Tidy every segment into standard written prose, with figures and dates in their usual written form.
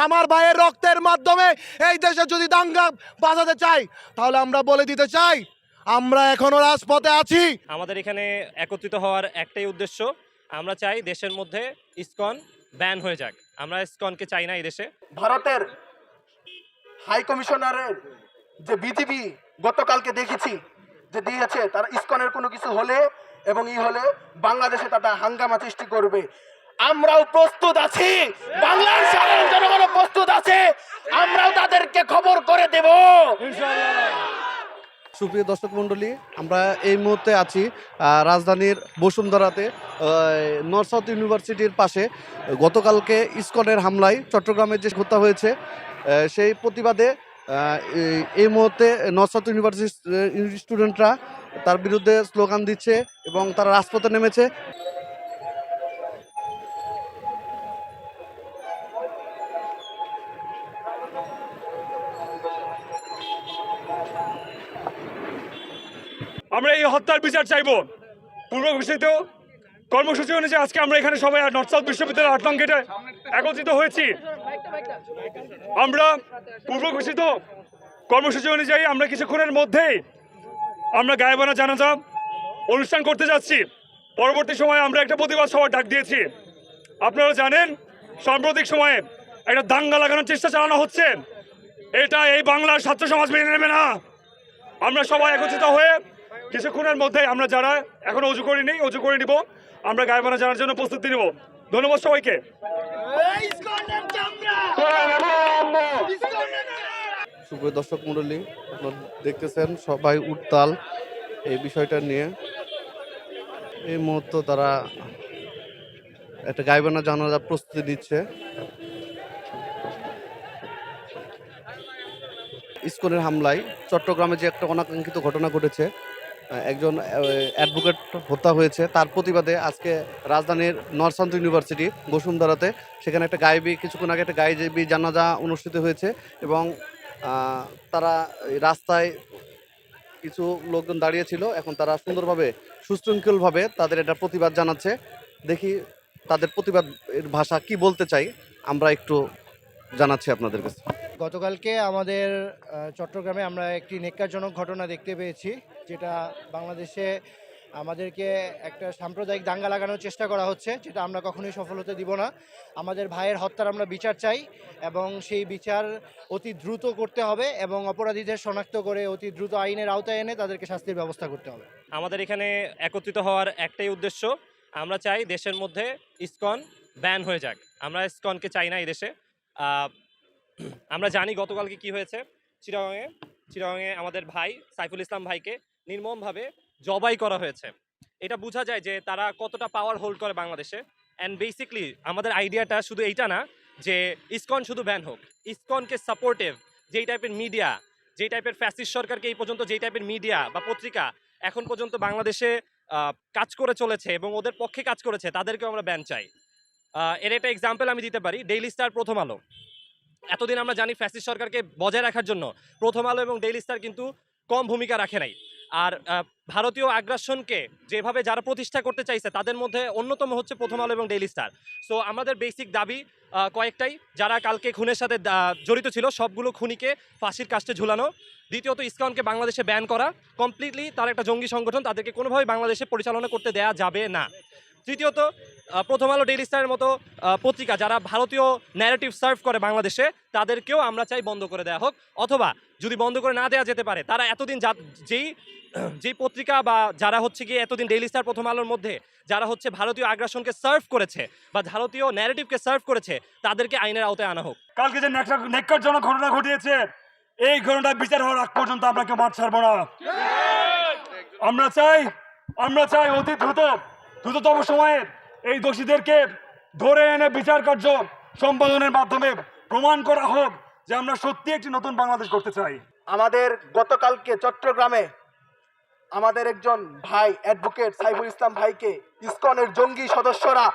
আমার ভাইয়ের রক্তের মাধ্যমে এই দেশে যদি দাঙ্গা বাজাতে চাই, তাহলে আমরা বলে দিতে চাই আমরা এখনো রাজপথে আছি। আমাদের এখানে একত্রিত হওয়ার একটাই উদ্দেশ্য, আমরা চাই দেশের মধ্যে ইসকন ব্যান হয়ে যাক। আমরা ইসকনকে চাই না এই দেশে। ভারতের হাই কমিশনারের যে বিজিবি গতকালকে দেখেছি যে দিয়েছে, তারা ইসকনের কোনো কিছু হলে এবং হলে বাংলাদেশে তারা হাঙ্গামা সৃষ্টি করবে। আমরাও প্রস্তুত আছি, বাংলার সাধারণ জনগণ প্রস্তুত আছে, আমরাও তাদেরকে খবর করে দেব। সুপ্রিয় দর্শক মণ্ডলী, আমরা এই মুহূর্তে আছি রাজধানীর বসুন্ধরাতে, নর্থ সাউথ ইউনিভার্সিটির পাশে। গতকালকে ইসকনের হামলায় চট্টগ্রামে যে হত্যা হয়েছে, সেই প্রতিবাদে এই মুহূর্তে নর্থ সাউথ ইউনিভার্সিটির স্টুডেন্টরা তার বিরুদ্ধে স্লোগান দিচ্ছে এবং তারা রাজপথে নেমেছে। আমরা এই হত্যার বিচার চাইব। পূর্ব ঘোষিত কর্মসূচি অনুযায়ী আজকে আমরা এখানে সবাই নর্থ সাউথ বিশ্ববিদ্যালয়ের ৮ নং গেটে একত্রিত হয়েছি। আমরা পূর্ব ঘোষিত কর্মসূচি অনুযায়ী আমরা কিছুক্ষণের মধ্যেই আমরা গায়েবানা জানাজা অনুষ্ঠান করতে যাচ্ছি। পরবর্তী সময়ে আমরা একটা প্রতিবাদ সভা ডাক দিয়েছি। আপনারা জানেন, সাম্প্রতিক সময়ে একটা দাঙ্গা লাগানোর চেষ্টা চালানো হচ্ছে। এটা এই বাংলার ছাত্র সমাজ মেনে নেবে না। আমরা সবাই একত্রিত হয়ে কিছুক্ষণের মধ্যে আমরা যারা এখন অজু করিনি, অজু করে নিব, আমরা গায়েবানা জানার জন্য প্রস্তুতি নিব। ধন্যবাদ সবাইকে। সুপ্রিয় দর্শক মণ্ডলী, আপনারা দেখতেছেন সবাই উত্তাল এই বিষয়টা নিয়ে। এই মুহূর্তে তারা একটা গায়েবানা জানাজার প্রস্তুতি নিচ্ছে। ইসকনের হামলায় চট্টগ্রামে যে একটা অনাকাঙ্ক্ষিত ঘটনা ঘটেছে, একজন অ্যাডভোকেট হত্যা হয়েছে, তার প্রতিবাদে আজকে রাজধানীর নর্থ সাউথ ইউনিভার্সিটি বসুন্ধরাতে সেখানে একটা কিছুক্ষণ আগে একটা গায়েবী জানাজা অনুষ্ঠিত হয়েছে এবং তারা রাস্তায় কিছু লোকজন দাঁড়িয়েছিল, এখন তারা সুন্দরভাবে সুশৃঙ্খলভাবে তাদের এটা প্রতিবাদ জানাচ্ছে। দেখি তাদের প্রতিবাদের ভাষা কি বলতে চাই, আমরা একটু জানাচ্ছি আপনাদের কাছে। গতকালকে আমাদের চট্টগ্রামে আমরা একটি নেক্কারজনক ঘটনা দেখতে পেয়েছি, যেটা বাংলাদেশে আমাদেরকে একটা সাম্প্রদায়িক দাঙ্গা লাগানোর চেষ্টা করা হচ্ছে, যেটা আমরা কখনোই সফল হতে দিব না। আমাদের ভাইয়ের হত্যার আমরা বিচার চাই এবং সেই বিচার অতি দ্রুত করতে হবে এবং অপরাধীদের শনাক্ত করে অতি দ্রুত আইনের আওতায় এনে তাদেরকে শাস্তির ব্যবস্থা করতে হবে। আমাদের এখানে একত্রিত হওয়ার একটাই উদ্দেশ্য, আমরা চাই দেশের মধ্যে ইসকন ব্যান হয়ে যাক। আমরা ইসকনকে চাই না এই দেশে। আমরা জানি গতকালকে কি হয়েছে। চিটাগাংয়ে আমাদের ভাই সাইফুল ইসলাম ভাইকে নির্মমভাবে জবাই করা হয়েছে। এটা বোঝা যায় যে তারা কতটা পাওয়ার হোল্ড করে বাংলাদেশে। অ্যান্ড বেসিকলি আমাদের আইডিয়াটা শুধু এইটা না যে ইসকন শুধু ব্যান হোক, ইসকনকে সাপোর্টিভ যেই টাইপের মিডিয়া, যেই টাইপের ফ্যাসিস্ট সরকারকে এই পর্যন্ত যেই টাইপের মিডিয়া বা পত্রিকা এখন পর্যন্ত বাংলাদেশে কাজ করে চলেছে এবং ওদের পক্ষে কাজ করেছে, তাদেরকেও আমরা ব্যান চাই। এর একটা এক্সাম্পল আমি দিতে পারি, ডেইলি স্টার, প্রথম আলো। এতদিন আমরা জানি ফ্যাসিস্ট সরকারকে বজায় রাখার জন্য প্রথম আলো এবং ডেইলি স্টার কিন্তু কম ভূমিকা রাখে নাই। আর ভারতীয় আগ্রাসনকে যেভাবে যারা প্রতিষ্ঠা করতে চাইছে তাদের মধ্যে অন্যতম হচ্ছে প্রথম আলো এবং ডেইলি স্টার। সো আমাদের বেসিক দাবি কয়েকটাই, যারা কালকে খুনের সাথে জড়িত ছিল সবগুলো খুনিকে ফাঁসির কাস্টে ঝুলানো। দ্বিতীয়ত, ইসকনকে বাংলাদেশে ব্যান করা কমপ্লিটলি, তার একটা জঙ্গি সংগঠন, তাদেরকে কোনোভাবেই বাংলাদেশে পরিচালনা করতে দেয়া যাবে না। তৃতীয়ত, প্রথম আলো, ডেইলি স্টারের মতো পত্রিকা যারা ভারতীয় ন্যারেটিভ সার্ভ করে বাংলাদেশে, তাদেরকেও আমরা চাই বন্ধ করে দেওয়া হোক, অথবা যদি বন্ধ করে না দেওয়া যেতে পারে, তারা এতদিন যেই পত্রিকা বা যারা হচ্ছে গিয়ে এতদিন ডেইলি স্টার, প্রথম আলোর মধ্যে যারা হচ্ছে ভারতীয় আগ্রাসনকে সার্ভ করেছে বা ভারতীয় ন্যারেটিভকে সার্ভ করেছে, তাদেরকে আইনের আওতায় আনা হোক। কালকে যে নেককারজনক ঘটনা ঘটিয়েছে, এই ঘটনার বিচার হওয়ার আগ পর্যন্ত আমরা কেউ মাঠ ছাড়বো না। আমরা চাই অতি দ্রুততম সময়ে এই দোষীদেরকে ধরে এনে বিচার কার্য সম্পাদনের মাধ্যমে প্রমাণ করা হোক যে আমরা সত্যি একটি নতুন বাংলাদেশ করতে চাই। আমাদের গতকালকে চট্টগ্রামে আমাদের একজন ভাই অ্যাডভোকেট সাইফুল ইসলাম ভাইকে ইসকনের জঙ্গি সদস্যরা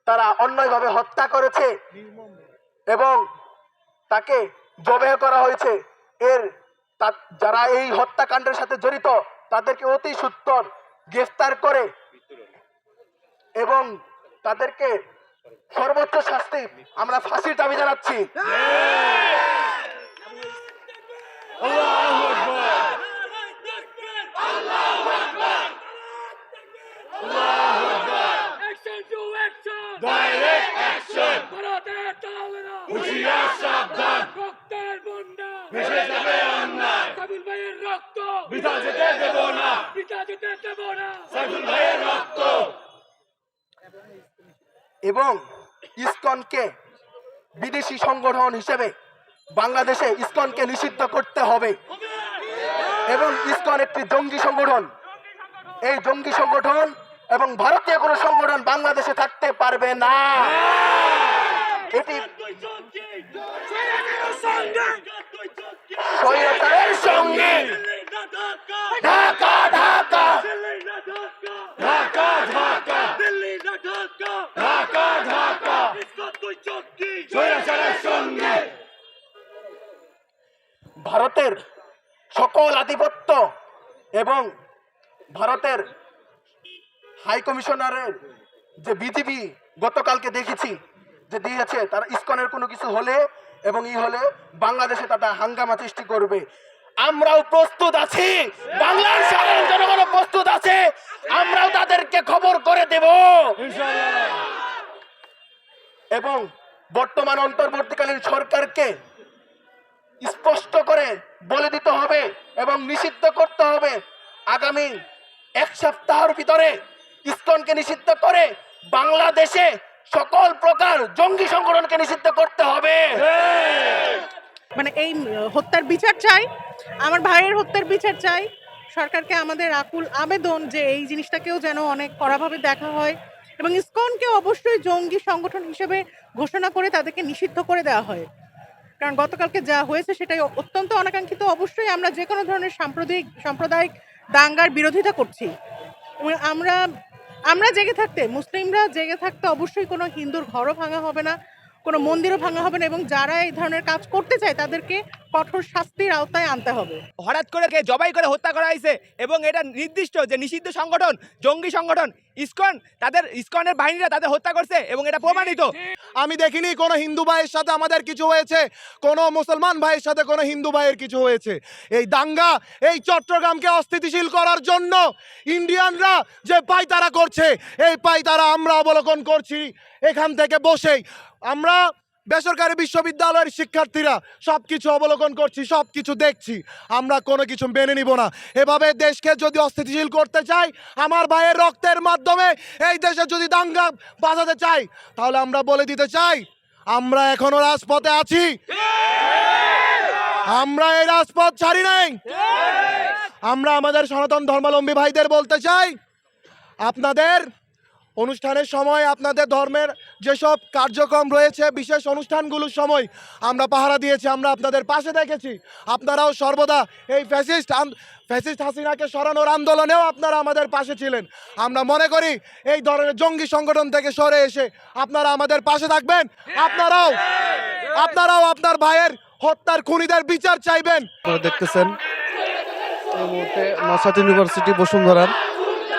তারা অন্যায়ভাবে হত্যা করেছে এবং তাকে জবেহ করা হয়েছে। যারা এই হত্যাকাণ্ডের সাথে জড়িত তাদেরকে অতি সত্বর গ্রেফতার করে এবং তাদেরকে সর্বোচ্চ শাস্তি আমরা ফাঁসির দাবি জানাচ্ছি। Action to action! Direct action! ভারতের তালেরা! হুঁশিয়ার সাবধান! রক্তের বন্যা! ভেসে যাবে অন্যায়! সাইফুল ভাইয়ের রক্ত! বৃথা যেতে দেব না! বৃথা যেতে দেব না! সাইফুল ভাইয়ের রক্ত! এবং ইসকনকে বিদেশি সংগঠন হিসেবে বাংলাদেশে ইসকনকে নিষিদ্ধ করতে হবে। এবং ইসকন একটি জঙ্গি সংগঠন। এই জঙ্গি সংগঠন এবং ভারতীয় কোনো সংগঠন বাংলাদেশে থাকতে পারবে না। এটি স্বৈরাচারের সঙ্গে ঢাকা ঢাকা ঢাকা ঢাকা দিল্লি না ঢাকা ঢাকা ঢাকা ইসকন তুই চক্কি স্বৈরাচারের সঙ্গে ভারতের সকল আধিপত্য এবং ভারতের হাই কমিশনারের যে বিজিবি গতকালকে দেখেছি যে দিয়েছে, তারা ইসকনের কোনো কিছু হলে এবং হলে বাংলাদেশে তারা হাঙ্গামা সৃষ্টি করবে। আমরাও প্রস্তুত আছি, বাংলার সাধারণ জনগণ প্রস্তুত আছে, আমরাও তাদেরকে খবর করে দেব। এবং বর্তমান অন্তর্বর্তীকালীন সরকারকে স্পষ্ট করে বলে দিতে হবে এবং নিষিদ্ধ করতে হবে আগামী এক সপ্তাহের ভিতরে ইসকনকে নিষিদ্ধ করে বাংলাদেশে সকল প্রকার জঙ্গি সংগঠনকে নিষিদ্ধ করতে হবে। মানে এই হত্যার বিচার চাই, আমার ভাইয়ের হত্যার বিচার চাই। সরকারকে আমাদের আকুল আবেদন যে এই জিনিসটাকেও যেন অনেক কড়াভাবে দেখা হয় এবং ইসকনকে অবশ্যই জঙ্গি সংগঠন হিসেবে ঘোষণা করে তাদেরকে নিষিদ্ধ করে দেওয়া হয়। কারণ গতকালকে যা হয়েছে সেটাই অত্যন্ত অনাকাঙ্ক্ষিত। অবশ্যই আমরা যে কোনো ধরনের সাম্প্রদায়িক দাঙ্গার বিরোধিতা করছি। আমরা জেগে থাকতে, মুসলিমরা জেগে থাকতে অবশ্যই কোনো হিন্দুর ঘরও ভাঙা হবে না, কোনো মন্দিরও ভাঙা হবে না এবং যারা এই ধরনের কাজ করতে চায় তাদেরকে কঠোর শাস্তির আওতায় আনতে হবে। হঠাৎ করে জবাই করে হত্যা করা হয়েছে এবং এটা নির্দিষ্ট যে নিষিদ্ধ সংগঠন, জঙ্গি সংগঠন ইসকন, ইসকনের বাহিনীরা তাদের হত্যা করছে এবং এটা প্রমাণিত। আমি দেখিনি কোনো হিন্দু ভাইয়ের সাথে আমাদের কিছু হয়েছে, কোনো মুসলমান ভাইয়ের সাথে কোনো হিন্দু ভাইয়ের কিছু হয়েছে। এই দাঙ্গা, এই চট্টগ্রামকে অস্থিতিশীল করার জন্য ইন্ডিয়ানরা যে পায়তারা করছে, এই পায়তারা আমরা অবলোকন করছি এখান থেকে বসেই। আমরা বেসরকারি বিশ্ববিদ্যালয়ের শিক্ষার্থীরা সব কিছু অবলোকন করছি, সব কিছু দেখছি, আমরা কোনো কিছু মেনে নিব না। এভাবে দেশকে যদি অস্থিতিশীল করতে চাই, আমার ভাইয়ের রক্তের মাধ্যমে এই দেশে যদি দাঙ্গা বাজাতে চাই, তাহলে আমরা বলে দিতে চাই আমরা এখনো রাজপথে আছি, আমরা এই রাজপথ ছাড়ি নাই। আমরা আমাদের সনাতন ধর্মাবলম্বী ভাইদের বলতে চাই, আপনাদের অনুষ্ঠানের সময় আপনাদের ধর্মের যেসব কার্যক্রম রয়েছে, বিশেষ অনুষ্ঠানগুলোর সময় আমরা পাহারা দিয়েছি, আমরা আপনাদের পাশে দেখেছি। আপনারাও সর্বদা এই ফ্যাসিস্ট হাসিনাকে সরানোর আন্দোলনেও আপনারা আমাদের পাশে ছিলেন। আমরা মনে করি এই ধরনের জঙ্গি সংগঠন থেকে সরে এসে আপনারা আমাদের পাশে থাকবেন। আপনারাও আপনার ভাইয়ের হত্যার খুনিদের বিচার চাইবেন। আপনারা দেখতেছেন এই মুহূর্তে নরসাদ ইউনিভার্সিটি বসুন্ধরার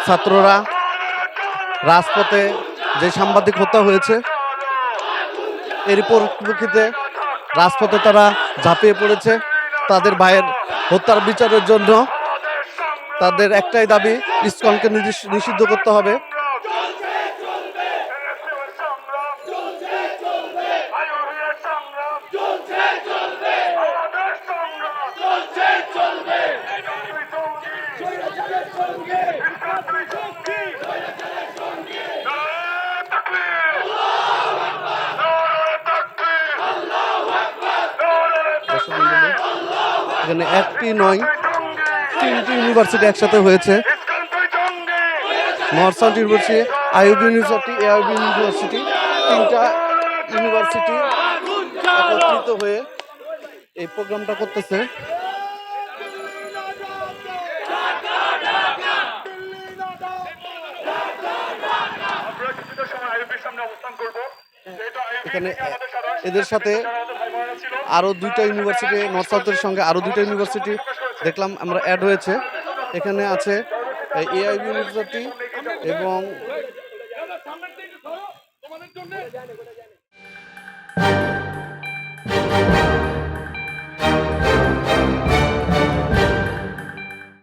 ছাত্ররা রাজপথে যে সাংবাদিক হত্যা হয়েছে এর পরিপ্রেক্ষিতে রাজপথে তারা ঝাঁপিয়ে পড়েছে তাদের ভাইয়ের হত্যার বিচারের জন্য। তাদের একটাই দাবি, ইসকনকে নিষিদ্ধ করতে হবে। এখানে একটি নয়, তিনটি ইউনিভার্সিটি একসাথে হয়েছে। North university, IUB university, AIB university, তিনটা ইউনিভার্সিটি একত্রিত হয়ে এই প্রোগ্রামটা করতেছে। এখানে এদের সাথে আরো দুইটা ইউনিভার্সিটি, নর্থ সাউথের সঙ্গে আরো দুইটা ইউনিভার্সিটি দেখলাম আমরা অ্যাড হয়েছে। এখানে আছে এআইবি ইউনিভার্সিটি এবং